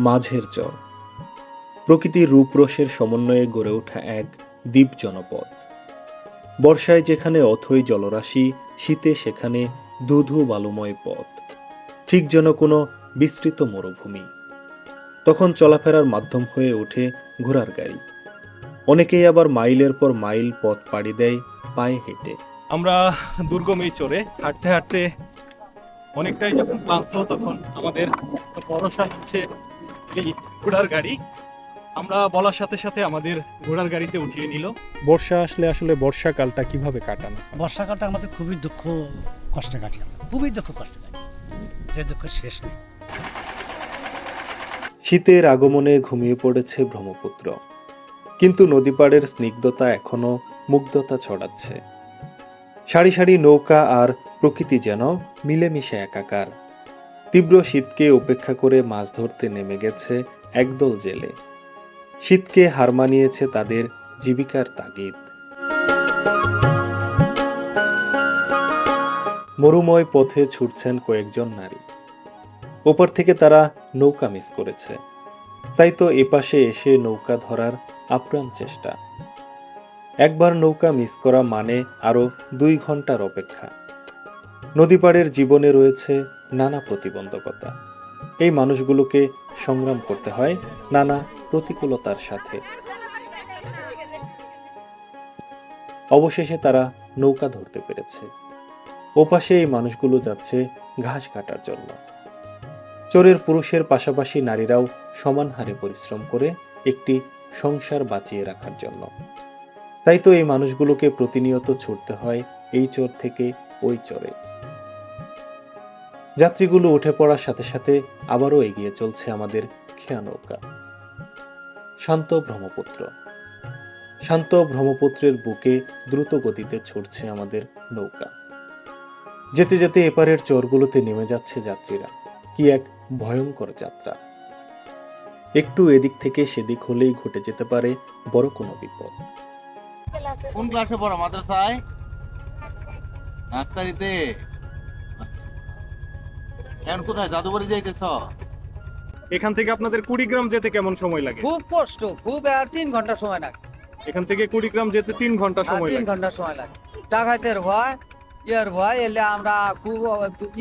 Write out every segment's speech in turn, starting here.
মাঝের চর, প্রকৃতির রূপরসের সমন্বয়ে গড়ে ওঠা এক দ্বীপ জনপদ। বর্ষায় যেখানে অথই জলরাশি, শীতে সেখানে ধুধু বালুময় পথ, ঠিক যেন কোনো বিস্তৃত মরুভূমি। তখন চলাফেরার মাধ্যম হয়ে ওঠে ঘোড়ার গাড়ি। অনেকেই আবার মাইলের পর মাইল পথ পাড়ি দেয় পায়ে হেঁটে। আমরা দুর্গম এই চরে হাঁটতে হাঁটতে অনেকটাই যখন ক্লান্ত, তখন আমাদের ভরসা হচ্ছে এই ঘোড়ার গাড়ি। আমরা বলার সাথে সাথে আমাদের ঘোড়ার গাড়িতে উঠিয়ে নিল। বর্ষা আসলে আসলে বর্ষাকালটা কিভাবে কাটানো? বর্ষাকালটা আমাদের খুবই দুঃখ কষ্টে কাটি, আমরা খুবই দুঃখ কষ্টে কাটি, যে দুঃখ শেষ নেই। শীতের আগমনে ঘুমিয়ে পড়েছে ব্রহ্মপুত্র, কিন্তু নদীপাড়ের স্নিগ্ধতা এখনো মুগ্ধতা ছড়াচ্ছে। সারি সারি নৌকা আর প্রকৃতি যেন মিলেমিশে একাকার। তীব্র শীতকে উপেক্ষা করে মাছ ধরতে নেমে গেছে একদল জেলে। শীতকে হার মানিয়েছে তাদের জীবিকার তাগিদ। মরুময় পথে ছুটছেন কয়েকজন নারী। ওপার থেকে তারা নৌকা মিস করেছে, তাই তো এপাশে এসে নৌকা ধরার আপ্রাণ চেষ্টা। একবার নৌকা মিস করা মানে আরো 2 ঘন্টার অপেক্ষা। নদীপাড়ের জীবনে রয়েছে নানা প্রতিবন্ধকতা। এই মানুষগুলোকে সংগ্রাম করতে হয় নানা প্রতিকূলতার সাথে। অবশেষে তারা নৌকা ধরতে পেরেছে। ওপাশে এই মানুষগুলো যাচ্ছে ঘাস কাটার জন্য। চোরের পুরুষের পাশাপাশি নারীরাও সমান হারে পরিশ্রম করে একটি সংসার বাঁচিয়ে রাখার জন্য। তাই তো এই মানুষগুলোকে প্রতিনিয়ত ছুটতে হয় এই চর থেকে ওই চরে। যাত্রীগুলো উঠে পড়ার সাথে সাথে আবারও এগিয়ে চলছে আমাদের খেয়া নৌকা। শান্ত ব্রহ্মপুত্র। শান্ত ব্রহ্মপুত্রের বুকে দ্রুত গতিতে ছুটছে আমাদের নৌকা। যেতে যেতে এপারের চরগুলোতে নেমে যাচ্ছে যাত্রীরা। কি এক ভয়ঙ্কর যাত্রা! একটু এদিক থেকে সেদিক হলেই ঘটে যেতে পারে বড় কোনো বিপদ। কোন ক্লাসে পড়ো? মাদ্রাসায়, নার্সারিতে? এখন কোথায় জাদুবাড়ি যাইতেছ? এখান থেকে আপনাদের কুড়িগ্রাম যেতে কেমন সময় লাগে? খুব কষ্ট, খুব 3 ঘন্টা সময় লাগে। এখান থেকে কুড়িগ্রাম যেতে 3 ঘন্টা সময় 3 লাগে। ঘন্টা সময় লাগে। ডাকাতের ভয়, ইয়ার ভয়, এলে আমরা খুব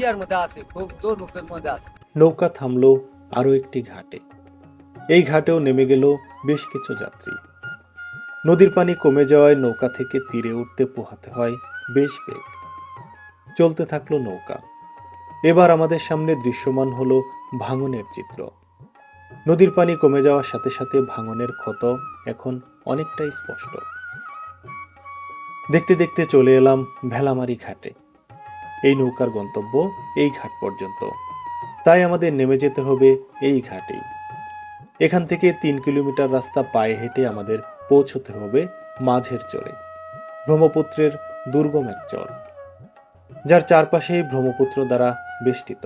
ইয়ার মধ্যে আছি, খুব দুর্ভোগের মধ্যে আছি। নৌকা থামলো আরো একটি ঘাটে। এই ঘাটেও নেমে গেল বেশ কিছু যাত্রী। নদীর পানি কমে যাওয়ায় নৌকা থেকে তীরে উঠতে পোহাতে হয় বেশ বেগ। চলতে থাকলো নৌকা। এবার আমাদের সামনে দৃশ্যমান হলো ভাঙনের চিত্র। নদীর পানি কমে যাওয়ার সাথে সাথে ভাঙনের ক্ষত এখন অনেকটাই স্পষ্ট। দেখতে দেখতে চলে এলাম ভেলামারি ঘাটে। এই নৌকার গন্তব্য এই ঘাট পর্যন্ত, তাই আমাদের নেমে যেতে হবে এই ঘাটেই। এখান থেকে 3 কিলোমিটার রাস্তা পায়ে হেঁটে আমাদের পৌঁছতে হবে মাঝের চরে, ব্রহ্মপুত্রের দুর্গম এক চর, যার চারপাশেই ব্রহ্মপুত্র দ্বারা বেষ্টিত।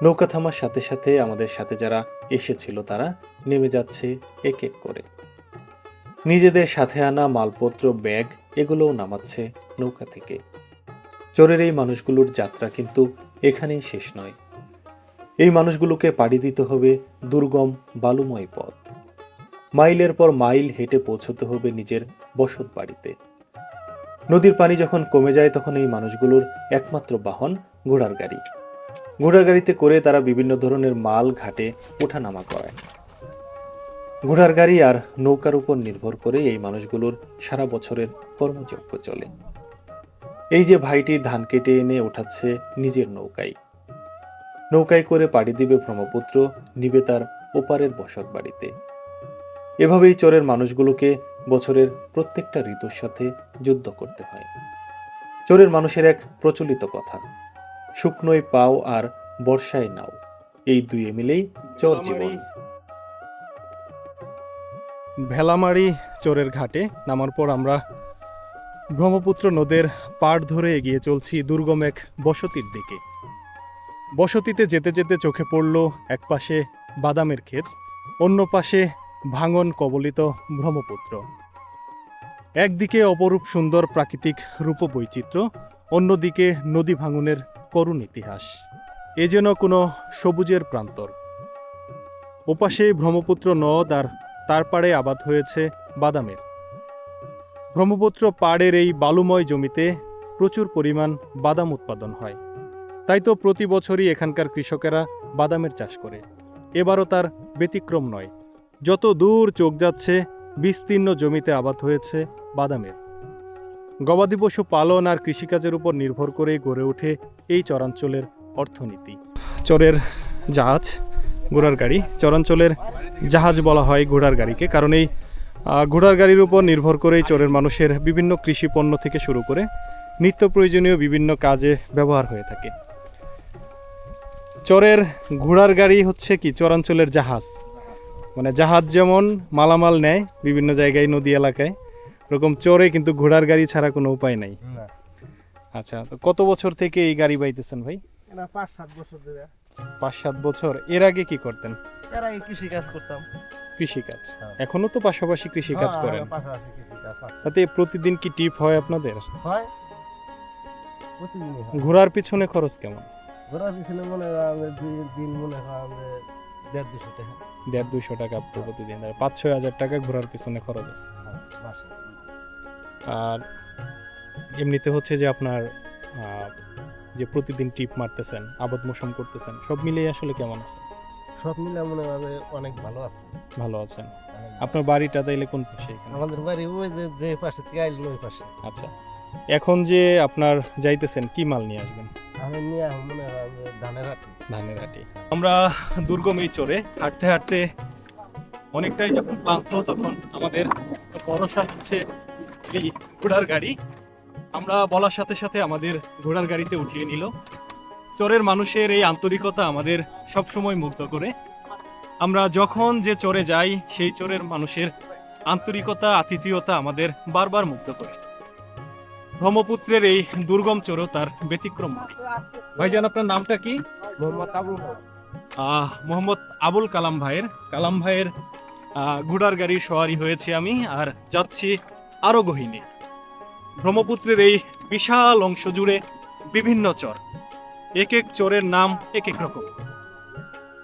নৌকা থামার সাথে সাথে আমাদের সাথে যারা এসেছিল তারা নেমে যাচ্ছে এক এক করে। নিজেদের সাথে আনা মালপত্র, ব্যাগ এগুলোও নামাচ্ছে নৌকা থেকে। চরের এই মানুষগুলোর যাত্রা কিন্তু এখানেই শেষ নয়। এই মানুষগুলোকে পাড়ি দিতে হবে দুর্গম বালুময় পথ। মাইলের পর মাইল হেঁটে পৌঁছতে হবে নিজের বসত বাড়িতে। নদীর পানি যখন কমে যায় তখন এই মানুষগুলোর একমাত্র বাহন ঘোড়ার গাড়ি। ঘোড়ার গাড়িতে করে তারা বিভিন্ন ধরনের মাল ঘাটে ওঠানামা করায়। ঘোড়ার গাড়ি আর নৌকার উপর নির্ভর করে এই মানুষগুলোর সারা বছরের কর্মযজ্ঞ চলে। এই যে ভাইটি ধান কেটে এনে ওঠাচ্ছে নিজের নৌকায়। নৌকায় করে পাড়ি দিবে ব্রহ্মপুত্র, নিবে তার ওপারের বসত বাড়িতে। এভাবেই চরের মানুষগুলোকে বছরের প্রত্যেকটা ঋতুর সাথে যুদ্ধ করতে হয়। চরের মানুষের এক প্রচলিত কথা, শুকনোয় পাও আর বর্ষায় নাও, এই দুয়ে মিলেই চর জীবন। ভেলামারি চরের ঘাটে নামার পর আমরা ব্রহ্মপুত্র নদের পাড় ধরে এগিয়ে চলছি দুর্গম এক বসতির দিকে। বসতিতে যেতে যেতে চোখে পড়ল এক পাশে বাদামের ক্ষেত, অন্য পাশে ভাঙন কবলিত ব্রহ্মপুত্র। একদিকে অপরূপ সুন্দর প্রাকৃতিক রূপবৈচিত্র্য, অন্যদিকে নদী ভাঙনের করুণ ইতিহাস। এ যেন কোনো সবুজের প্রান্তর। ওপাশে ব্রহ্মপুত্র নদ আর তার পাড়ে আবাদ হয়েছে বাদামের। ব্রহ্মপুত্র পাড়ের এই বালুময় জমিতে প্রচুর পরিমাণ বাদাম উৎপাদন হয়। তাই তো প্রতি বছরই এখানকার কৃষকেরা বাদামের চাষ করে। এবারও তার ব্যতিক্রম নয়। যত দূর চোখ যাচ্ছে বিস্তীর্ণ জমিতে আবাদ হয়েছে বাদামের। গবাদি পশু পালন আর কৃষিকাজের উপর নির্ভর করেই গড়ে ওঠে এই চরাঞ্চলের অর্থনীতি। চরের জাহাজ, ঘোড়ার গাড়ি, চরাঞ্চলের জাহাজ বলা হয় ঘোড়ার গাড়িকে, কারণ এই ঘোড়ার গাড়ির উপর নির্ভর করেই চরের মানুষের বিভিন্ন কৃষি পণ্য থেকে শুরু করে নিত্য প্রয়োজনীয় বিভিন্ন কাজে ব্যবহার হয়ে থাকে। চরের ঘোড়ার গাড়ি হচ্ছে কি চরাঞ্চলের জাহাজ, মানে জাহাজ যেমন মালামাল নেয় বিভিন্ন জায়গায় নদী এলাকায়, ওরকম চরে কিন্তু ঘোড়ার গাড়ি ছাড়া কোনো উপায় নাই। আচ্ছা, তো কত বছর থেকে এই গাড়ি বাইতেছেন ভাই? 5-7 বছর ধরে। 5-7 বছর। এর আগে কি করতেন? এর আগে কৃষি কাজ করতাম। কৃষিকাজ। হ্যাঁ। এখনো তো পাশাপাশি কৃষিকাজ করেন। পাশাপাশি কৃষি কাজ আছে। তাতে প্রতিদিন কি টিপ হয় আপনাদের? হয় প্রতিদিনই হয়। ঘোড়ার পিছনে খরচ কেমন? ঘোরার পিছনে মনে হয় আমাদের দিন মনে হয় আমাদের 150-200 টাকা। 150-200 টাকা প্রতিদিন, 5-6 হাজার টাকা ঘোড়ার পিছনে খরচ আছে। মাসে। আর এমনিতে হচ্ছে যে আপনার যে প্রতিদিন টিপ মারতেছেন, আবাদ মৌসুম করতেছেন, সব মিলিয়ে আসলে কেমন আছে? সব মিলে মনে হয় আমাদের অনেক ভালো আছে। ভালো আছেন। অনেক আপনার বাড়িটা তাইলে কোন পাশে এখানে? আমাদের বাড়ি ওই যে পাশে থেকে আইলেন ওই পাশে। আচ্ছা, এখন যে আপনার যাইতেছেন কি মাল নিয়ে আসবেন? আমি নিয়ে এখন মনে হয় আমাদের ধানের আটি। ধানের আটি। আমরা দুর্গম এই চরে হাঁটতে হাঁটতে অনেকটাই যখন ক্লান্ত, তখন আমাদের ভরসা হচ্ছে এই ঘোড়ার গাড়ি। আমরা বলার সাথে সাথে আমাদের ঘোড়ার গাড়িতে উঠিয়ে নিল। চরের মানুষের এই আন্তরিকতা আমাদের সবসময় মুগ্ধ করে। আমরা যখন যে চরে যাই সেই চরের মানুষের আন্তরিকতা, আতিথেয়তা আমাদের বারবার মুগ্ধ করে। ব্রহ্মপুত্রের এই দুর্গম চরও তার ব্যতিক্রম নয়। ভাইজান, আপনার নামটা কি? মোহাম্মদ আবুল মোহাম্মদ আবুল কালাম ভাইয়ের ঘোড়ার গাড়ির সওয়ারি হয়েছি আমি, আর যাচ্ছি আরো গহীনে। ব্রহ্মপুত্রের এই বিশাল অংশ জুড়ে বিভিন্ন চর, এক এক চরের নাম এক এক রকম।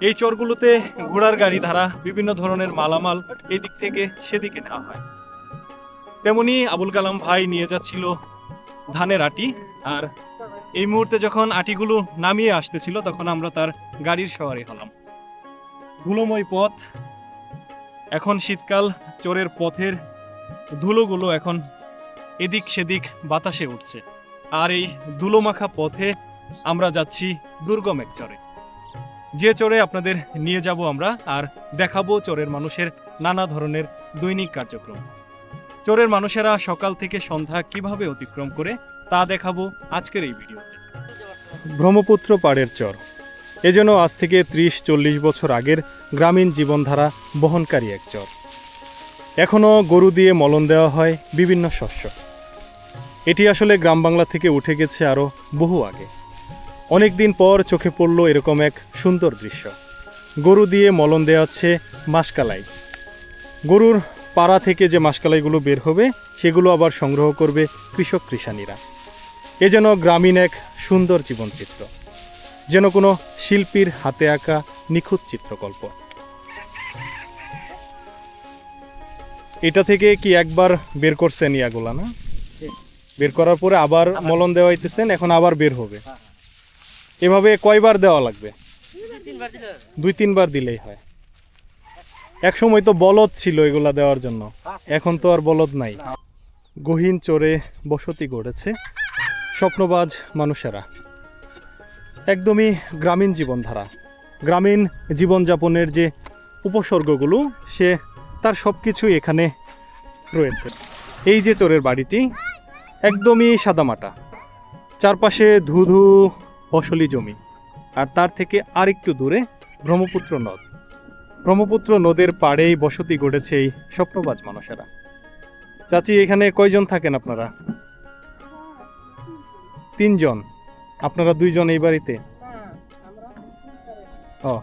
এই চরগুলোতে ঘোড়ার গাড়ি দ্বারা বিভিন্ন ধরনের মালামাল এদিক থেকে সেদিকে নেওয়া হয়। তেমনি আবুল কালাম ভাই নিয়ে যাচ্ছিল ধানের আটি, আর এই মুহূর্তে যখন আটিগুলো নামিয়ে আসতেছিল তখন আমরা তার গাড়ির সওয়ারি হলাম। ধুলোময় পথ, এখন শীতকাল, চরের পথের ধুলোগুলো এখন এদিক সেদিক বাতাসে উঠছে, আর এই ধুলোমাখা পথে আমরা যাচ্ছি দুর্গম এক চরে। যে চরে আপনাদের নিয়ে যাব আমরা, আর দেখাবো চরের মানুষের নানা ধরনের দৈনিক কার্যক্রম। চরের মানুষেরা সকাল থেকে সন্ধ্যা কিভাবে অতিক্রম করে তা দেখাবো আজকের এই ভিডিওতে। ব্রহ্মপুত্র পাড়ের চর এজন্য আজ থেকে 30-40 বছর আগের গ্রামীণ জীবনধারা বহনকারী এক চর। এখনো গরু দিয়ে মলন দেওয়া হয় বিভিন্ন শস্য। এটি আসলে গ্রাম বাংলা থেকে উঠে গেছে আরো বহু আগে। অনেকদিন পর চোখে পড়ল এরকম এক সুন্দর দৃশ্য। গরু দিয়ে মলন দেওয়া হচ্ছে মাসকালাই। গরুর পাড়া থেকে যে মাসকালাইগুলো বের হবে সেগুলো আবার সংগ্রহ করবে কৃষক কৃষানীরা। এ যেন গ্রামীণ এক সুন্দর জীবনচিত্র, যেন কোনো শিল্পীর হাতে আঁকা নিখুঁত চিত্রকল্প। এটা থেকে কি একবার বের করছেন ইয়াগুলা? না, বের করার পরে আবার মলন দেওয়া হইতেছেন, এখন আবার বের হবে। এভাবে কয়বার দেওয়া লাগবে? 2-3 বার দিলেই হয়। এক সময় তো বলদ ছিল এগুলা দেওয়ার জন্য, এখন তো আর বলদ নাই। গহীন চরে বসতি গড়েছে স্বপ্নবাজ মানুষেরা। একদমই গ্রামীণ জীবনধারা, গ্রামীণ জীবনযাপনের যে উপসর্গগুলো সে তার সব কিছুই এখানে রয়েছে। এই যে চরের বাড়িটি একদমই সাদামাটা, চারপাশে ধুধু ফসলি জমি, আর তার থেকে আরেকটু দূরে ব্রহ্মপুত্র নদ। ব্রহ্মপুত্র নদের পাড়েই বসতি গড়েছে এই স্বপ্নবাজ মানুষেরা। চাচি, এখানে কয়জন থাকেন আপনারা? 3 জন। আপনারা 2 জন এই বাড়িতে? ও,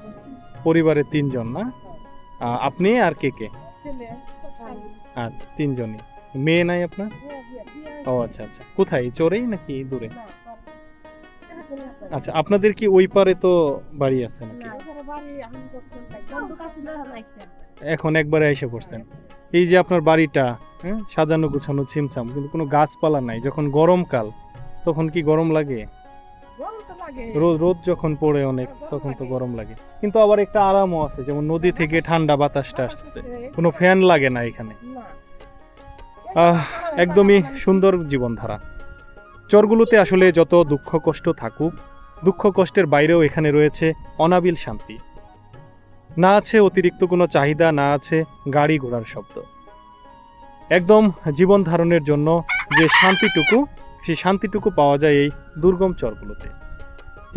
পরিবারে 3 জন না? আপনি আর কে কে? আর 3 জনই। মেয়ে নাই আপনার? ও আচ্ছা আচ্ছা। কোথায়, চরেই নাকি দূরে? আচ্ছা, আপনাদের কি ওই পারে তো বাড়ি আছে নাকি? এখন একবারে এসে পড়ছেন। এই যে আপনার বাড়িটা, হ্যাঁ, সাজানো গুছানো ছিমছাম, কিন্তু কোনো গাছপালা নাই। যখন গরমকাল তখন কি গরম লাগে? রোদ রোদ যখন পড়ে অনেক তখন তো গরম লাগে, কিন্তু আবার একটা আরামও আছে, যেমন নদী থেকে ঠান্ডা বাতাসটা আসছে, কোনো ফ্যান লাগে না এখানে। একদমই সুন্দর জীবনধারা। চরগুলোতে আসলে যত দুঃখ কষ্ট থাকুক, দুঃখ কষ্টের বাইরেও এখানে রয়েছে অনাবিল শান্তি। না আছে অতিরিক্ত কোনো চাহিদা, না আছে গাড়ি ঘোড়ার শব্দ। একদম জীবন ধারণের জন্য যে শান্তিটুকু, সেই শান্তিটুকু পাওয়া যায় এই দুর্গম চরগুলোতে।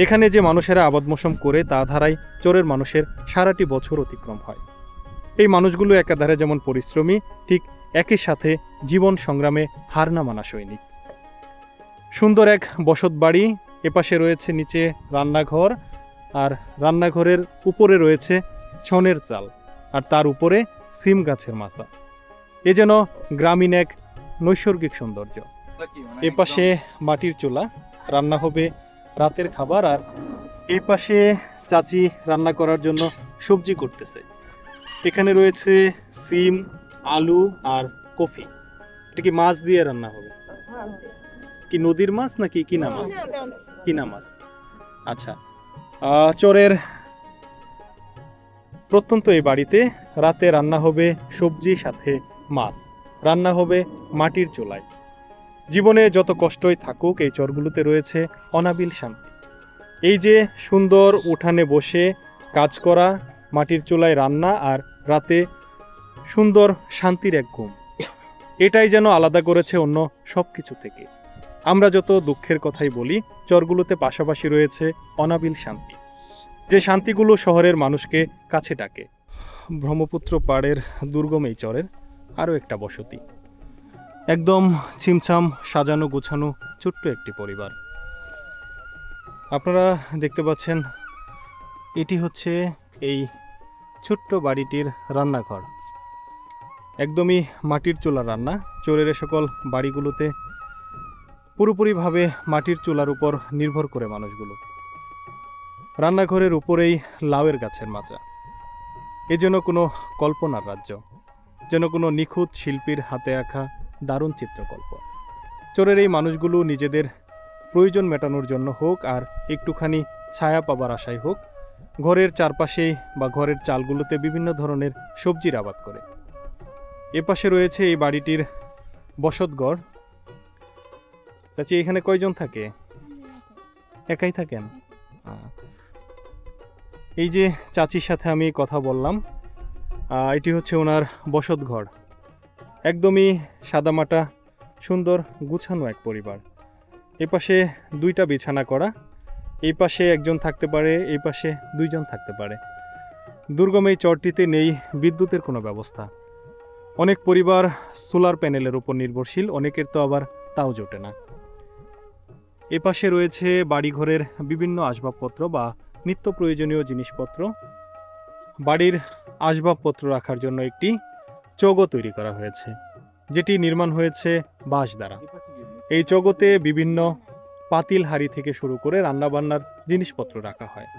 এখানে যে মানুষেরা আবাদ মৌসুম করে তা ধারায় চরের মানুষের সারাটি বছর অতিক্রম হয়। এই মানুষগুলো একাধারে যেমন পরিশ্রমী, ঠিক একই সাথে জীবন সংগ্রামে হার না মানা সৈনিক। সুন্দর এক বসত বাড়ি, এপাশে রয়েছে নিচে রান্নাঘর, আর রান্নাঘরের উপরে রয়েছে ছনের চাল, আর তার উপরে সিম গাছের মাচা। এ যেন গ্রামীণ এক নৈসর্গিক সৌন্দর্য। এ পাশে মাটির চুলা, রান্না হবে রাতের খাবার, আর এই পাশে চাচি রান্না করার জন্য সবজি করতেছে। এখানে রয়েছে সিম, আলু আর কফি। এটা কি মাছ দিয়ে রান্না হবে? কি নদীর মাছ নাকি কিনা মাছ? কিনা মাছ। আচ্ছা, চরের প্রত্যন্ত এই বাড়িতে রাতে রান্না হবে সবজি সাথে মাছ, রান্না হবে মাটির চুলায়। জীবনে যত কষ্টই থাকুক, এই চরগুলোতে রয়েছে অনাবিল শান্তি। এই যে সুন্দর উঠানে বসে কাজ করা, মাটির চুলায় রান্না, আর রাতে সুন্দর শান্তির এক ঘুম, এটাই যেন আলাদা করেছে অন্য সব কিছু থেকে। আমরা যত দুঃখের কথাই বলি, চরগুলোতে পাশাপাশি রয়েছে অনাবিল শান্তি, যে শান্তিগুলো শহরের মানুষকে কাছে ডাকে। ব্রহ্মপুত্র পাড়ের দুর্গম এই চরের আরও একটা বসতি। একদম ছিমছাম সাজানো গোছানো ছোট্ট একটি পরিবার। আপনারা দেখতে পাচ্ছেন, এটি হচ্ছে এই ছোট্ট বাড়িটির রান্নাঘর। একদমই মাটির চুলার রান্না। চরের এ সকল বাড়িগুলোতে পুরোপুরিভাবে মাটির চুলার উপর নির্ভর করে মানুষগুলো। রান্নাঘরের উপরেই লাউয়ের গাছের মাচা। এ যেন কোনো কল্পনার রাজ্য, যেন কোনো নিখুঁত শিল্পীর হাতে আঁকা দারুণ চিত্রকল্প। চরের এই মানুষগুলো নিজেদের প্রয়োজন মেটানোর জন্য হোক, আর একটুখানি ছায়া পাবার আশায় হোক, ঘরের চারপাশে বা ঘরের চালগুলোতে বিভিন্ন ধরনের সবজির আবাদ করে। এপাশে রয়েছে এই বাড়িটির বসতঘর। চাচি, এখানে কয়জন থাকে? একাই থাকেন? এই যে চাচির সাথে আমি কথা বললাম, এটি হচ্ছে ওনার বসতঘর। একদমই সাদামাটা সুন্দর গুছানো এক পরিবার। এপাশে দুইটা বিছানা করা, এই পাশে একজন থাকতে পারে, এই পাশে দুইজন থাকতে পারে। দুর্গম এই চরটিতে নেই বিদ্যুতের কোনো ব্যবস্থা। অনেক পরিবার সোলার প্যানেলের উপর নির্ভরশীল, অনেকের তো আবার তাও জোটে না। এপাশে রয়েছে বাড়িঘরের বিভিন্ন আসবাবপত্র বা নিত্য প্রয়োজনীয় জিনিসপত্র। বাড়ির আসবাবপত্র রাখার জন্য একটি চৌগো তৈরি করা হয়েছে, যেটি নির্মাণ হয়েছে বাঁশ দ্বারা। এই চৌগোতে বিভিন্ন পাতিল হাঁড়ি থেকে শুরু করে রান্নাবান্নার জিনিসপত্র রাখা হয়।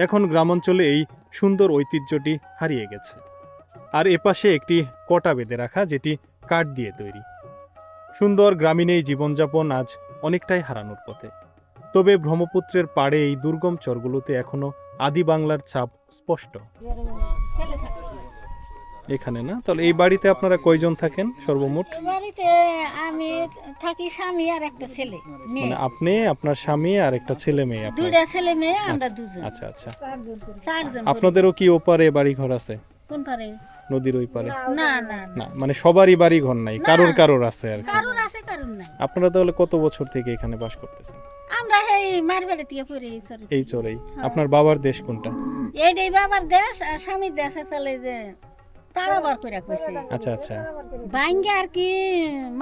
এখন গ্রামাঞ্চলে এই সুন্দর ঐতিহ্যটি হারিয়ে গেছে। আর এপাশে একটি কটা বেঁধে রাখা, যেটি কাঠ দিয়ে তৈরি। সুন্দর গ্রামীণ এই জীবনযাপন আজ অনেকটাই হারানোর পথে। তবে ব্রহ্মপুত্রের পাড়ে এই দুর্গম চরগুলোতে এখনো আদি বাংলার ছাপ স্পষ্ট। এখানে না? তাহলে এই বাড়িতে আপনারা কয়জন থাকেন সর্বমোট? বাড়িতে আমি থাকি, স্বামী আর একটা ছেলে মেয়ে। মানে আপনি, আপনার স্বামী আর একটা ছেলে মেয়ে? আপনার দুইটা ছেলে মেয়ে, আমরা দুজন। আচ্ছা আচ্ছা। চারজন। আপনাদেরও কি ওপারে বাড়ি ঘর আছে? কোন পারে? নদীর ওই পারে? না না না, মানে সবারই বাড়ি ঘর নাই, কারোর কারোর আছে আর কি। কারণ আছে, কারণ নাই। আপনারা তাহলে কত বছর থেকে এখানে বাস করতেছেন? আমরা এই মারবাড়ি থেকে পড়ে এই চরেই। আপনার বাবার দেশ কোনটা? এইটাই বাবার দেশ, আর স্বামীর দেশে চলে যে তারাবার করে কইছে। আচ্ছা আচ্ছা। বাইঙ্গা আর কি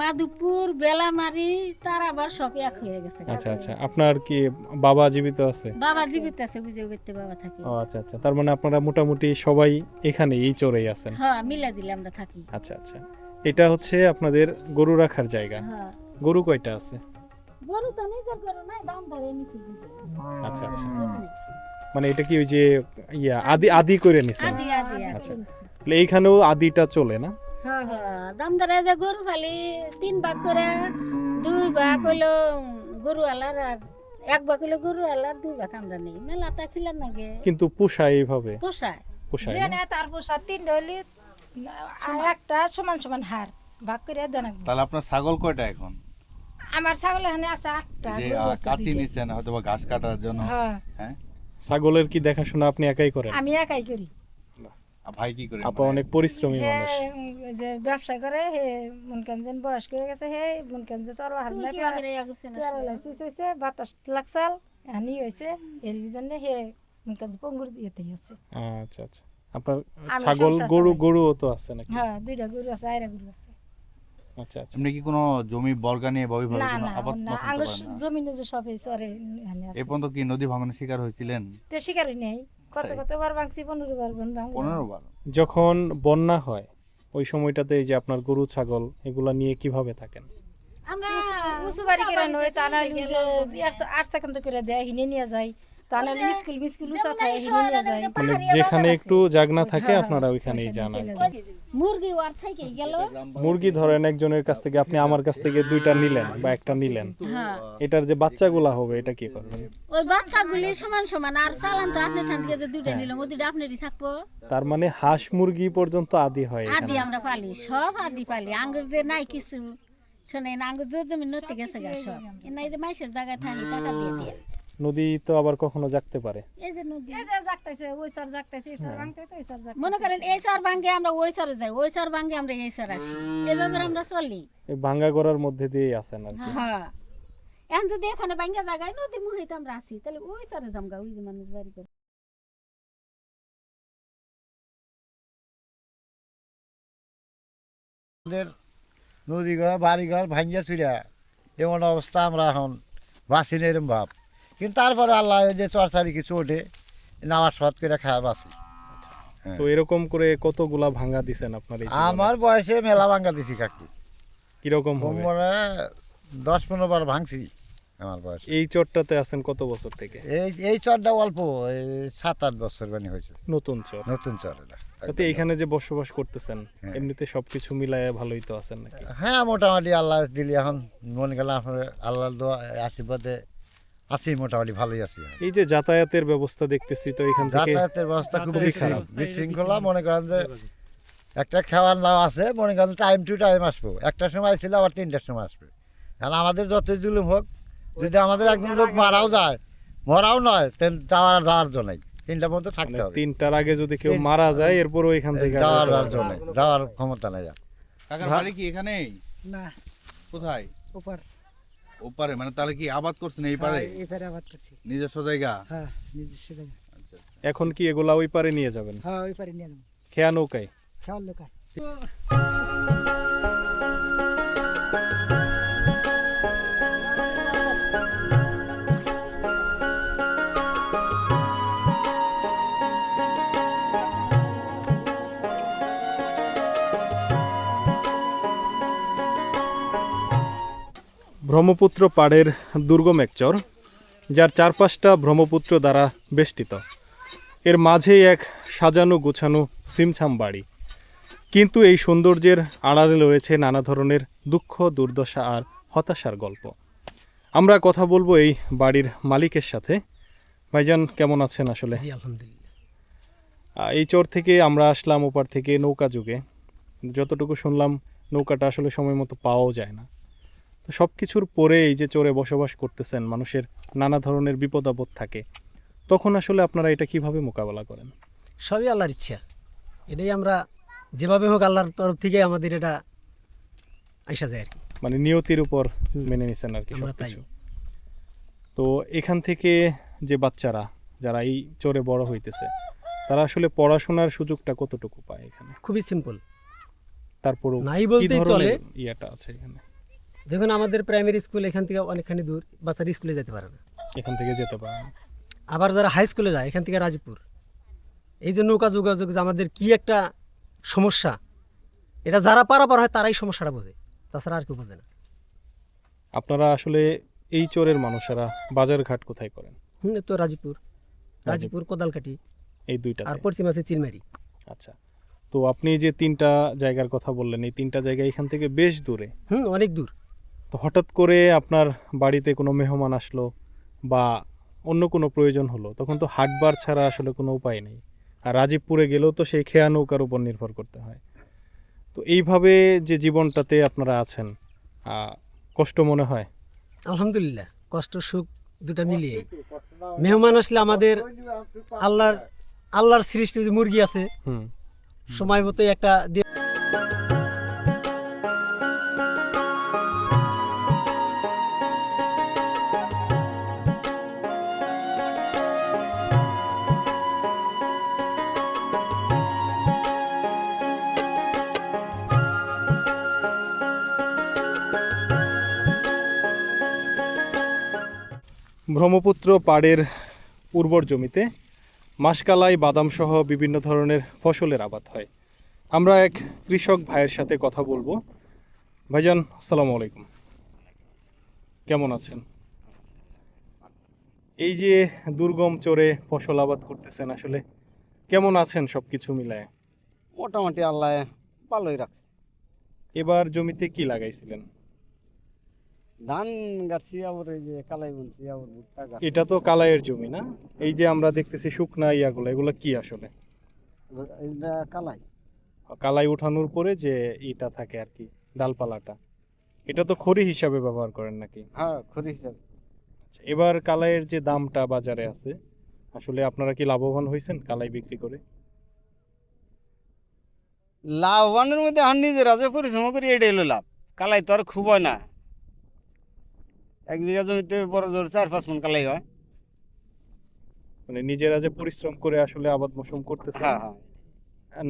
মাধুপুর, বেলামারি, তারাবার সব এক হয়ে গেছে। আচ্ছা আচ্ছা। আপনার কি বাবা জীবিত আছে? বাবা জীবিত আছে, বুঝে উঠতে বাবা থাকে। ও আচ্ছা আচ্ছা। তার মানে আপনারা মোটামুটি সবাই এখানে এই চরেই আছেন? হ্যাঁ, মিলা দিলে আমরা থাকি। আচ্ছা আচ্ছা। এটা হচ্ছে আপনাদের গরু রাখার জায়গা। হ্যাঁ। গরু কয়টা আছে? গরু তো নিজের গরু নাই, দাম ধরে নিতে দিবে। আচ্ছা আচ্ছা, গরু নেই। মানে এটা কি ওই যে আদি আদি করে নিছেন? আদি আদি আচ্ছা। আদি। তাহলে এইখানেও আদিটা চলে না? হ্যাঁ হ্যাঁ, দাম ধরে যে গরু খালি 3 ভাগ করে, 2 ভাগ হলো গরু আলার আর 1 ভাগ হলো গরু আলার, 2 ভাগ আমরা নেই। মেলাটা খিলার নাগে কিন্তু পোষায় এইভাবে? পোষায়। পোষায় যে না? নেয় তার পোষা 3 হলি একটা সমান সমান হার ভাগ করে দেন। তাহলে আপনার ছাগল কয়টা এখন? আমার ছাগল এখানে আছে 8টা। যে কাচি নিছেন হয়তো বা ঘাস কাটার জন্য, হ্যাঁ, হ্যাঁ? ছাগলের কি দেখাশোনা আপনি একাই করেন? আমি একাই করি। আর ভাই কি করে? আপা অনেক পরিশ্রমী হে মানুষ। যে ব্যবসা করে, হে মনকানজন বয়স্ক হয়ে গেছে, হে মনকানজন চলা হাত তুই না কি আগে ইয়া করছিস না? প্যারালাইসিস হয়েছে, বাতাস লাগছাল হানি হয়েছে, এর জন্য হে মনকানজন পঙ্গুর ইয়েতে আছে। আচ্ছা আচ্ছা, আপনার আমি ছাগল সংসার গরু চালাই। গরুও তো আছে নাকি? হ্যাঁ, 2টা গরু আছে, আইরা গরু আছে। আচ্ছা আচ্ছা। আপনি কি কোনো জমি বর্গা নিয়ে ভাবে না কোনো না আবাদ না, পছন্দ আঙ্গুর করেন না? জমিনে যে সব এই চরে এখানে আছে। এই পর্যন্ত কি নদী ভাঙনের শিকার হয়েছিলেন? তে শিকারি নেই, তাই? কতবার ভাঙছি, 15 বার ভাঙবো। 15 বার। যখন বন্যা হয় ওই সময়টাতে এই যে আপনার গরু ছাগল এগুলা নিয়ে কিভাবে থাকেন? আমরা উঁচু বাড়ি করে নয়, তা নাহলে যে 8 সেকেন্ড করে দেয় হিনে নিয়ে যায়, তা নাহলে স্কুল বিস্কুল উঁচা থাকে হিনে নিয়ে যায়। মানে যেখানে একটু জাগনা থাকে হ্যাঁ, আপনারা ওইখানেই যান আর চলে কি। যায়। মুরগি ওর থেকে গেল। মুরগি ধরেন একজনের কাছ থেকে আপনি আমার কাছ থেকে 2টা নিলেন বা একটা নিলেন, হ্যাঁ, এটার যে বাচ্চাগুলা হবে এটা কি করবেন? ওই বাচ্চাগুলি সমান সমান, আর চালান তো আপনার ঠান থেকে যে 2টা নিলাম, ওই 2টা আপনারই থাকবো। তার মানে হাঁস মুরগি পর্যন্ত আদি হয় আদি এখানে? আমরা পালি, সব আদি পালি। আঙ্গুর যে নাই কিছু শোনেন, আঙ্গুর জোর জমি নতে গেছে গা সব। এই যে মাইশের জায়গায় থাকি টাকা দিয়ে দিয়া। নদী তো আবার কখনো জাগতে পারে। এই যে নদী, এই যে জাগতাছে, ওই চর জাগতাছে, এই চর ভাঙতেছে, ওই চর জাগতাছে। মনে করেন এই চর ভাঙ্গে আমরা ওই চরে যাই, ওই চর ভাঙ্গে আমরা এই চর আসি, এইভাবে আমরা চলি। এই ভাঙ্গা গড়ার মধ্যে দিয়ে আছেন আর কি। হ্যাঁ, এখন যদি এখানে ভাঙ্গা জায়গায় নদী মুহিতে আমরা আসি, তাহলে ওই চরে জামগা, ওই যে মানুষ বাড়ি করে। আমাদের নদীঘর বাড়িঘর ভাঙ্গিয়া চুরিয়া এমন অবস্থা, আমরা এখন বাঁচি না এরম ভাব। কিন্তু তারপরে আল্লাহ ওই যে চরচারি কিছু ওঠে, নামাজ ফাত করে খাওয়া বাঁচি। তো এরকম করে কতগুলা ভাঙ্গা দিছেন আপনার এই জীবনে? আমার বয়সে মেলা ভাঙ্গা দিছি কাকু, কিরকম হবে? মনে 10-15 বার ভাঙছি আমার বয়সে। এই চরটাতে আছেন কত বছর থেকে? এই চরটা অল্প, এই 7-8 বছর মানে হয়েছে, নতুন চর। নতুন চর এটা। তাতে এখানে যে বসবাস করতেছেন হ্যাঁ। এমনিতে সবকিছু মিলায় ভালোই তো আছেন নাকি? হ্যাঁ, মোটামুটি আল্লাহ দিলি এখন মনে গেল আপনার আল্লাহর দোয়া আশীর্বাদে আছি, মোটামুটি ভালোই আছি। এই যে যাতায়াতের ব্যবস্থা দেখতেছি তো এখান থেকে যাতায়াতের ব্যবস্থা খুব খুবই খারাপ। বিশৃঙ্খলা। মনে করেন যে একটা খাওয়ার নাও আছে, মনে করেন টাইম টু টাইম আসবো, একটার সময় ছিল আবার 3টার সময় আসবে। কারণ আমাদের যতই জুলুম হোক, যদি আমাদের একজন লোক মারাও যায়, মরাও নয়, যাওয়ার জন্য নেই, 3টা পর্যন্ত থাকতে মানে হবে। 3টার আগে যদি কেউ মারা যায় এরপরও এখান থেকে আর যাওয়ার যেতে পারবে জন্য না। যাওয়ার ক্ষমতা নেই। কাকার বাড়ি কি এখানেই? না, কোথায়? উপর ওপারে? মানে তাহলে কি আবাদ করছেন এই পারে? এপারে আবাদ করছি। নিজস্ব জায়গা? হ্যাঁ, নিজস্ব জায়গা। এখন কি এগুলা ওই পারে নিয়ে যাবেন? হ্যাঁ, ওই পারে নিয়ে যাবো, খেয়া নৌকায়? খাওয়ার লোক আছে। ব্রহ্মপুত্র পাড়ের দুর্গম এক চর, যার চারপাশটা ব্রহ্মপুত্র দ্বারা বেষ্টিত। এর মাঝেই এক সাজানো গোছানো সিমছাম বাড়ি, কিন্তু এই সৌন্দর্যের আড়ালে রয়েছে নানা ধরনের দুঃখ, দুর্দশা আর হতাশার গল্প। আমরা কথা বলবো এই বাড়ির মালিকের সাথে। ভাইজান কেমন আছেন? আসলে জি, আলহামদুলিল্লাহ। এই চর থেকে আমরা আসলাম ওপার থেকে নৌকা যুগে, যতটুকু শুনলাম নৌকাটা আসলে সময় মতো পাওয়াও যায় না। তো সব কিছুর পরে এই যে চরে বসবাস করতেছেন, মানুষের নানা ধরনের বিপদ আপদ থাকে, তখন আসলে আপনারা এটা কিভাবে মোকাবেলা করেন? সবই আল্লাহর ইচ্ছা, এটাই আমরা যেভাবে হোক আল্লাহর তরফ থেকে আমাদের এটা আসা যায় আর কি। মানে নিয়তির উপর মেনে নিছেন আর কি আমরা তাই। সবকিছু। তো এখান থেকে যে বাচ্চারা যারা এই চরে বড় হইতেছে, তারা আসলে পড়াশোনার সুযোগটা কতটুকু পায় এখানে? খুবই সিম্পল, তারপরও নাই কি বলতেই চলে। ধরনের ইয়েটা আছে এখানে? যখন আমাদের প্রাইমারি স্কুল এখান থেকে অনেকখানি দূর, বাচ্চারা স্কুলে যেতে পারে না। এখান থেকে যেতে পারে না। আবার যারা হাই স্কুলে যায় এখান থেকে রাজীবপুর, এই যে নৌকা যোগাযোগ যে আমাদের কি একটা সমস্যা, এটা যারা পারাপার হয় তারাই সমস্যাটা বোঝে, তাছাড়া আর কেউ বোঝে না। আপনারা আসলে এই চরের মানুষেরা বাজার ঘাট কোথায় করেন? তো রাজীপুর কোদালকাটি এই দুইটা। আর পশ্চিম আছে চিলমারি। আচ্ছা, তো আপনি যে 3টা জায়গার কথা বললেন, এই 3টা জায়গা এখান থেকে বেশ দূরে। অনেক দূর। তো হঠাৎ করে আপনার বাড়িতে কোনো মেহমান আসলো বা অন্য কোনো প্রয়োজন হলো, তখন তো হাটবার ছাড়া আসলে কোনো উপায় নেই। আর রাজীবপুরে গেলেও তো সেই খেয়া নৌকার উপর নির্ভর করতে হয়। তো এইভাবে যে জীবনটাতে আপনারা আছেন, কষ্ট মনে হয়? আলহামদুলিল্লাহ, কষ্ট সুখ দুটা মিলিয়ে। মেহমান আসলে আমাদের আল্লাহর সৃষ্টি যে মুরগি আছে, সময় মতো একটা ব্রহ্মপুত্র পাড়ের উর্বর জমিতে মাসকালাই, বাদাম সহ বিভিন্ন ধরনের ফসলের আবাদ হয়। আমরা এক কৃষক ভাইয়ের সাথে কথা বলবো। ভাইজান, আসসালামু আলাইকুম, কেমন আছেন? এই যে দুর্গম চরে ফসল আবাদ করতেছেন, আসলে কেমন আছেন সব কিছু মিলায়? মোটামুটি আল্লাহ ভালোই রাখছে। এবার জমিতে কি লাগাইছিলেন? ধান গাছছি, আবার এই যে কালাই বুনছি, আবার ভুট্টা গাছ। এটা তো কালাইয়ের জমি না? এই যে আমরা দেখতেছি শুকনা ইয়াগুলো, এগুলো কি আসলে? এটা কালাই। কালাই উঠানোর পরে যে ইটা থাকে আর কি, ডালপালাটা, এটা তো খড়ি হিসাবে ব্যবহার করেন নাকি? হ্যাঁ, খড়ি হিসাবে। আচ্ছা, এবার কালাইয়ের যে দামটা বাজারে আছে, আসলে আপনারা কি লাভবান হয়েছেন কালাই বিক্রি করে? লাভবানের মধ্যে এখন নিজেরা যে পরিশ্রম করি এটাই হলো লাভ। কালাই তো আর খুব হয় না। 1 বিঘা জমিতে বড় জোর 4-5 মণ কালাই হয়। মানে নিজেরা যে পরিশ্রম করে আসলে আবাদ মৌসুম করতেছেন, হ্যাঁ হ্যাঁ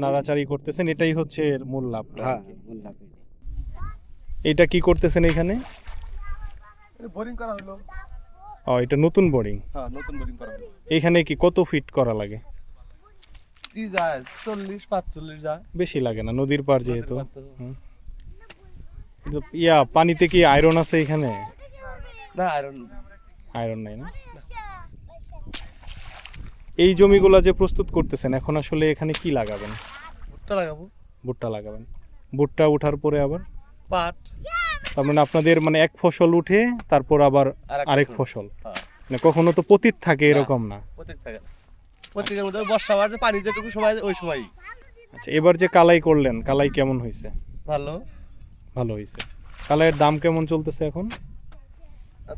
নাড়াচাড়ি করতেছেন, এটাই হচ্ছে এর মূল লাভটা। হ্যাঁ, মূল লাভ। এটা কি করতেছেন এখানে? বোরিং করা হলো। ও, এটা নতুন বোরিং। হ্যাঁ, নতুন বোরিং করা হলো। এখানে কি কত ফিট করা লাগে? কি যায় 40-45 যায়। বেশি লাগে না, নদীর পার যেহেতু। নদীর পার তো। হুম। কিন্তু পানিতে কি আয়রন আছে এখানে? না, আয়রন আয়রন নাই না? এই জমিগুলা যে প্রস্তুত করতেছেন, এখন আসলে এখানে কি লাগাবেন? ভুট্টা লাগাবো। ভুট্টা লাগাবেন। ভুট্টা উঠার পরে আবার পাট। তার মানে আপনাদের মানে এক ফসল উঠে তারপর আবার আরেক ফসল। হ্যাঁ। মানে কখনো তো পতিত থাকে এরকম না? প্রত্যেক থাকে না। প্রত্যেকের মধ্যে বর্ষা বাড়ে, পানি যেটুকু সময় ওই সময়। আচ্ছা, এবার যে কালাই করলেন, কালাই কেমন হয়েছে? ভালো। ভালো হয়েছে। কালাইয়ের দাম কেমন চলতেছে এখন?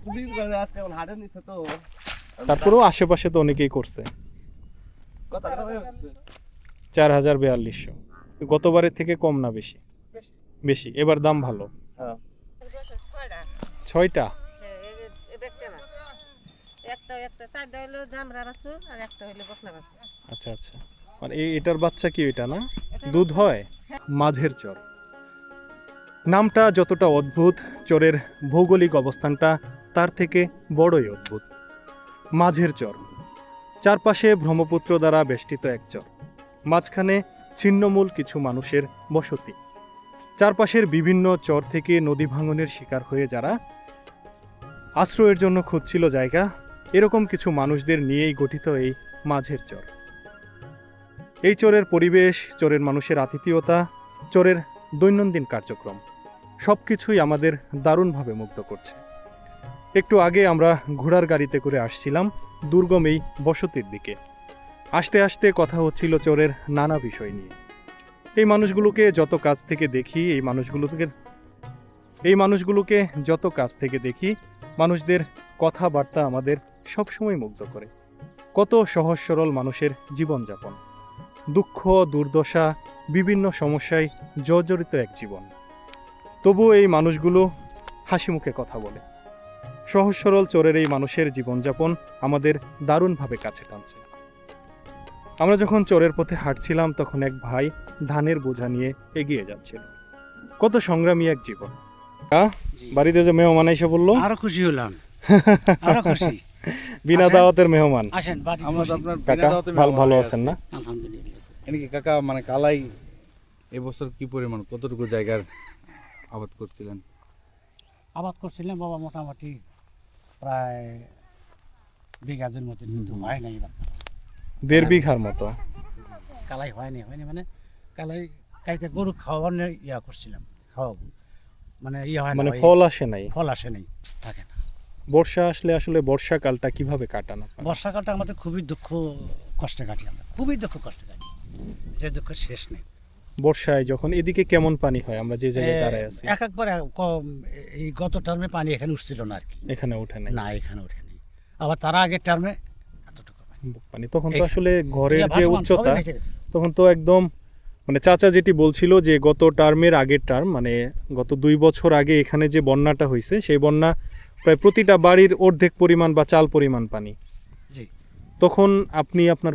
তুমি আজকে এখন হাটে নিচ্ছে তো। তারপরেও আশেপাশে তো অনেকেই করছে। কত টাকা হচ্ছে? 4000-4200। গতবারের থেকে কম না বেশি? বেশি। এবার দাম ভালো। হ্যাঁ। 6টা? আচ্ছা আচ্ছা, মানে এটার বাচ্চা কি এটা না? দুধ হয়? মাঝের চর নামটা যতটা অদ্ভুত, চরের ভৌগোলিক অবস্থানটা তার থেকে বড়ই অদ্ভুত। মাঝের চর, চারপাশে ব্রহ্মপুত্র দ্বারা বেষ্টিত এক চর, মাঝখানে ছিন্নমূল কিছু মানুষের বসতি। চারপাশের বিভিন্ন চর থেকে নদী ভাঙনের শিকার হয়ে যারা আশ্রয়ের জন্য খুঁজছিল জায়গা, এরকম কিছু মানুষদের নিয়েই গঠিত এই মাঝের চর। এই চরের পরিবেশ, চরের মানুষের আতিথেয়তা, চরের দৈনন্দিন কার্যক্রম সবকিছুই আমাদের দারুণভাবে মুগ্ধ করছে। একটু আগে আমরা ঘোড়ার গাড়িতে করে আসছিলাম দুর্গম এই বসতির দিকে। আস্তে আস্তে কথা হচ্ছিল চরের নানা বিষয় নিয়ে। এই মানুষগুলোকে যত কাছ থেকে দেখি, মানুষদের কথাবার্তা আমাদের সবসময় মুগ্ধ করে। কত সহজ সরল মানুষের জীবনযাপন, দুঃখ দুর্দশা বিভিন্ন সমস্যায় জর্জরিত এক জীবন। তবু এই মানুষগুলো হাসি মুখে কথা বলে। সহজ সরল চরের এই মানুষের জীবনযাপন আমাদের দারুণভাবে কাছে টানছে। আমরা যখন চরের পথে হাঁটছিলাম, তখন এক ভাই ধানের বোঝা নিয়ে এগিয়ে যাচ্ছিল। কত সংগ্রামী এক জীবন। বাড়িতে যে মেহমান এসে বললো, আরো খুশি হলাম, আরো খুশি। বিনা দাওয়াতের মেহমান। আসেন বাড়ি। আমরা তো আপনার কাকা ভালো আছেন না? আলহামদুলিল্লাহ। এদিকে কাকা, মানে কালাই এবছর কি পরিমাণ, কতটুকু জায়গার আবাদ করছিলেন? আবাদ করছিলাম বাবা মোটামুটি প্রায় বিঘাদের মতো, কিন্তু হয় নাই এবার। 1.5 বিঘার মতো। কালাই হয়নি মানে কালাই কাইতে গরু খাওয়ানোর ইয়া করছিলাম, খাওয়াবো মানে ইয়ে হয় না, মানে ওই ফল আসে নাই। ফল আসে নাই, থাকে না। বর্ষা আসলে আসলে বর্ষাকালটা কিভাবে কাটান আপনারা? বর্ষাকালটা আমাদের খুবই দুঃখ কষ্টে কাটি, আমরা খুবই দুঃখ কষ্টে কাটি, যে দুঃখ শেষ নেই। বর্ষায় যখন এদিকে কেমন পানি হয়, আমরা যে জায়গায় দাঁড়ায় আছি একবার কম, এই গত টার্মে পানি এখানে উঠছিল না আর কি, এখানে ওঠে নাই না এখানে ওঠেনি। আবার তারা আগের টার্মে এতটুকু পানি। পানি তখন তো এখানে। আসলে ঘরের এটা যে ভাসমান, উচ্চতা সবাই ভেসে গেছে। তখন তো একদম, মানে চাচা যেটি বলছিল যে গত টার্মের আগের টার্ম মানে গত 2 বছর আগে এখানে যে বন্যাটা হয়েছে সেই বন্যা প্রায় প্রতিটা বাড়ির অর্ধেক পরিমাণ বা চাল পরিমাণ পানি। জি। তখন আপনি আপনার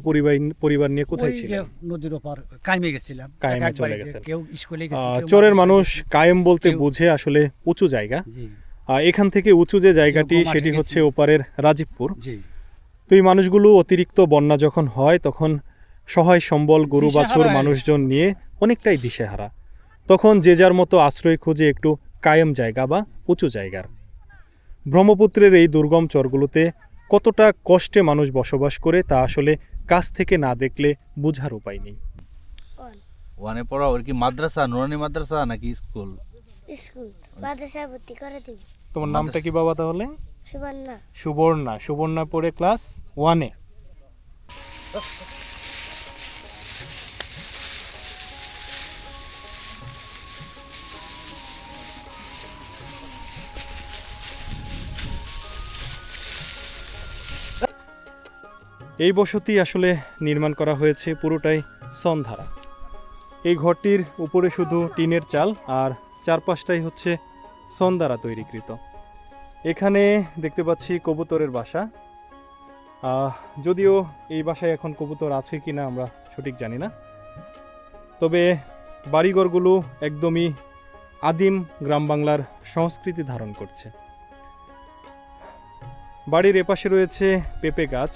পরিবার নিয়ে কোথায় ওই যে ছিলেন? নদীর ওপর কায়েমে গেছিলাম, কায়েমে এক এক চলে বাড়িতে, গেছেন। কেউ স্কুলে গেছে, কেউ চরের মাদ্রাসায় মানুষ গেছে। কায়েম বলতে কেউ- বুঝে আসলে উঁচু জায়গা। জি এখান থেকে উঁচু যে জায়গাটি কেউ মাঠে সেটি গেছে। হচ্ছে ওপারের রাজীবপুর। জি। তো এই মানুষগুলো অতিরিক্ত বন্যা যখন হয় তখন সহায় সম্বল গরু দিশেহারা বাছুর হয়ে যায়। মানুষজন নিয়ে অনেকটাই দিশেহারা, তখন যে যার মতো আশ্রয় খুঁজে একটু কায়েম জায়গা বা উঁচু জায়গার। ব্রহ্মপুত্রের এই দুর্গম চরগুলোতে কতটা কষ্টে মানুষ বসবাস করে তা আসলে কাছ থেকে না দেখলে বোঝার উপায় নেই। ওয়ানে পড়া ওর কি মাদ্রাসা, নুরানি মাদ্রাসা নাকি স্কুল? স্কুল মাদ্রাসায় ভর্তি করে দিবি। তোমার নামটা কি বাবা তাহলে? সুবর্ণা। সুবর্ণা পড়ে ক্লাস 1-এ। এই বসতি আসলে নির্মাণ করা হয়েছে পুরোটাই সন্ধারা। এই ঘরটির উপরে শুধু টিনের চাল আর চারপাশটাই হচ্ছে সন দ্বারা তৈরিকৃত। এখানে দেখতে পাচ্ছি কবুতরের বাসা। যদিও এই বাসায় এখন কবুতর আছে কিনা আমরা সঠিক জানি না, তবে বাড়িঘরগুলো একদমই আদিম গ্রাম বাংলার সংস্কৃতি ধারণ করছে। বাড়ির এপাশে রয়েছে পেঁপে গাছ।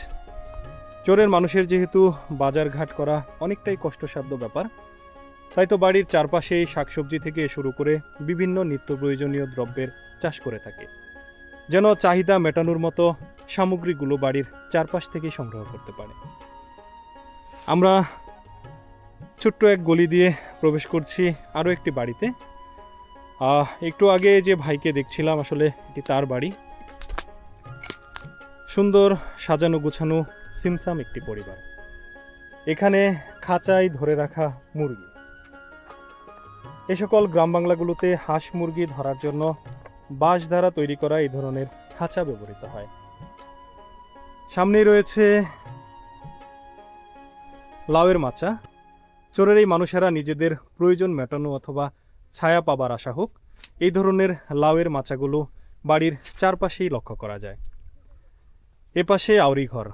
চোরের মানুষের যেহেতু বাজারঘাট করা অনেকটাই কষ্টসাধ্য ব্যাপার, তাই তো বাড়ির চারপাশেই শাকসবজি থেকে শুরু করে বিভিন্ন নিত্য প্রয়োজনীয় দ্রব্যের চাষ করে থাকে, যেন চাহিদা মেটানোর মতো সামগ্রীগুলো বাড়ির চারপাশ থেকেই সংগ্রহ করতে পারে। আমরা ছোট্ট এক গলি দিয়ে প্রবেশ করছি আরও একটি বাড়িতে। একটু আগে যে ভাইকে দেখছিলাম আসলে এটি তার বাড়ি। সুন্দর সাজানো গোছানো সিমসাম একটি পরিবার। এখানে খাঁচায় ধরে রাখা মুরগি। এ সকল গ্রাম বাংলাগুলোতে হাঁস মুরগি ধরার জন্য বাঁশ দ্বারা তৈরি করা এই ধরনের খাঁচা ব্যবহৃত হয়। সামনেই রয়েছে লাউয়ের মাচা। চোরের এই মানুষেরা নিজেদের প্রয়োজন মেটানো অথবা ছায়া পাবার আশা হোক, এই ধরনের লাউয়ের মাচাগুলো বাড়ির চারপাশেই লক্ষ্য করা যায়। এপাশে আউরি ঘর,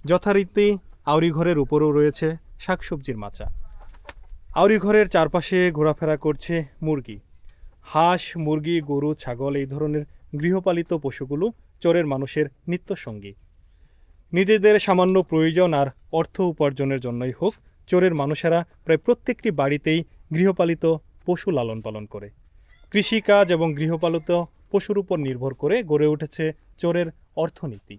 যথারীতি আউরি ঘরের উপরেও রয়েছে শাকসবজির মাচা। আউরি ঘরের চারপাশে ঘোরাফেরা করছে মুরগি। হাঁস, মুরগি, গরু, ছাগল এই ধরনের গৃহপালিত পশুগুলো চোরের মানুষের নিত্যসঙ্গী। নিজেদের সামান্য প্রয়োজন আর অর্থ উপার্জনের জন্যই হোক, চোরের মানুষেরা প্রায় প্রত্যেকটি বাড়িতেই গৃহপালিত পশু লালন পালন করে। কৃষিকাজ এবং গৃহপালিত পশুর উপর নির্ভর করে গড়ে উঠেছে চোরের অর্থনীতি।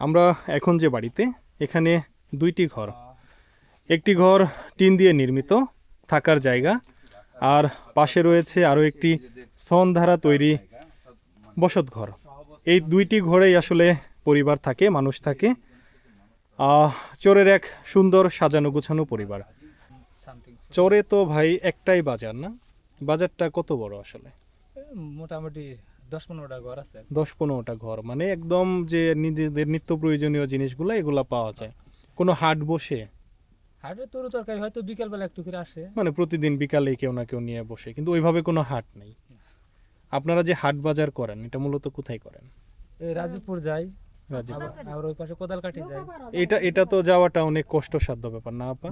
আমরা এখন যে বাড়িতে, এখানে 2টি ঘর। একটি ঘর টিন দিয়ে নির্মিত থাকার জায়গা, আর পাশে রয়েছে আরও একটি সন দ্বারা তৈরি বসত ঘর। এই 2টি ঘরেই আসলে পরিবার থাকে, মানুষ থাকে। চোরের এক সুন্দর সাজানো গোছানো পরিবার। চোরে তো ভাই একটাই বাজার, না? বাজারটা কত বড় আসলে? মোটামুটি 10-15টা ঘর আছে। 10-15টা ঘর, মানে একদম যে নিজেদের নিত্য প্রয়োজনীয় জিনিসগুলো এগুলা পাওয়া যায়। কোনো হাট বসে? হাটে তরু তরকারি হয়তো বিকালবেলা একটু করে আসে, মানে প্রতিদিন বিকালে কেউ না কেউ নিয়ে বসে, কিন্তু ওইভাবে কোনো হাট নেই। আপনারা যে হাট বাজার করেন এটা মূলত কোথায় করেন? এই রাজীবপুর যাই, রাজীবপুর। আর ওই পাশে কোদালকাঠি যাই। এটা তো যাওয়াটা অনেক কষ্টসাধ্য ব্যাপার না আপা?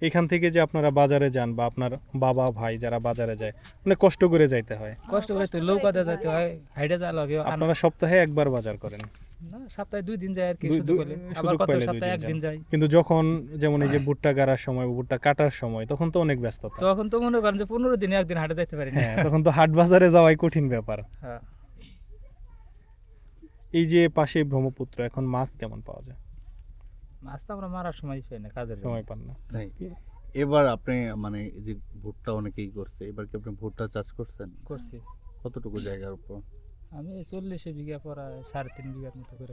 এখান থেকে যে আপনারা বাজারে যান বা আপনার বাবা ভাই যারা বাজারে যায়, অনেক কষ্ট করে যাইতে হয়। কষ্ট করে তো নৌকাতে যেতে হয়, হাইটে যা লাগে। আপনারা সপ্তাহে একবার বাজার করেন? না, সপ্তাহে 2 দিন যাই আর কি, সুযোগ পেলে। আবার কত সপ্তাহে 1 দিন যাই। কিন্তু যখন যেমন এই যে ভুট্টা গাড়ার সময়, ভুট্টা কাটার সময়, তখন তো অনেক ব্যস্ততা। তখন তো মনে করেন যে 15 দিনে 1 দিন হাটে যেতে পারি না। হ্যাঁ, তখন তো হাট বাজারে যাওয়াই কঠিন ব্যাপার। হ্যাঁ। এই যে পাশে ব্রহ্মপুত্র, এখন মাছ কেমন পাওয়া যায়? মাছ তো আমরা মারার সময় পাই না, কাজের সময় পান না? তাই এবার আপনি মানে এই যে ভুট্টা অনেকেই করছে, এবার কি আপনি ভুট্টা চাষ করছেন? করছি। কতটুকু জায়গার উপর? আমি 40 বিঘা পর 3.5 বিঘার মতো করে